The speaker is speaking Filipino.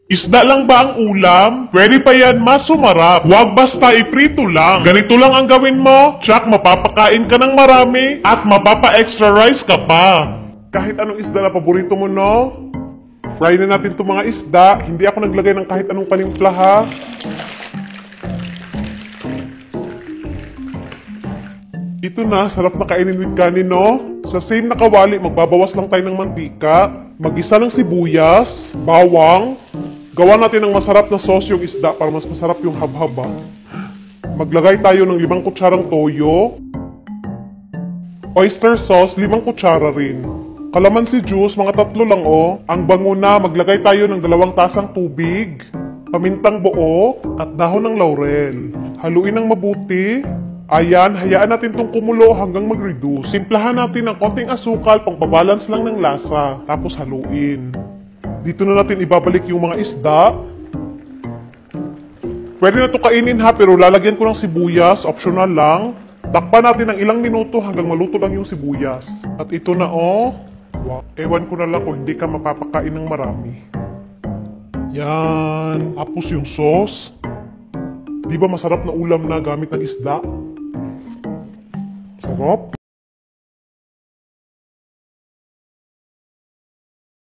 Isda lang ba ang ulam? Pwede pa yan mas sumarap. Huwag basta iprito lang. Ganito lang ang gawin mo, tsak mapapakain ka ng marami at mapapa-extra rice ka pa. Kahit anong isda na paborito mo, no? Fry na natin itong mga isda. Hindi ako naglagay ng kahit anong panimpla, ha? Ito na, sarap na kainin with kanin, no? Sa same na kawali, magbabawas lang tayo ng mantika. Mag-isa ng sibuyas, bawang. Gawa natin ng masarap na sauce yung isda para mas masarap yung habhaba. Maglagay tayo ng 5 kutsarang toyo. Oyster sauce, 5 kutsara rin. Kalamansi juice, mga 3 lang oh. Ang bango na, maglagay tayo ng 2 tasang tubig. Pamintang buo at dahon ng laurel. Haluin ng mabuti. Ayan, hayaan natin itong kumulo hanggang mag-reduce. Simplahan natin ng konting asukal, pang-balance lang ng lasa. Tapos haluin. Dito na natin ibabalik yung mga isda. Pwede na ito kainin ha, pero lalagyan ko ng sibuyas, optional lang. Takpan natin ng ilang minuto hanggang maluto lang yung sibuyas. At ito na oh. Wow. Ewan ko na lang kung hindi ka mapapakain ng marami. Yan. Tapos yung sauce. Di ba masarap na ulam na gamit ng isda? Sarap.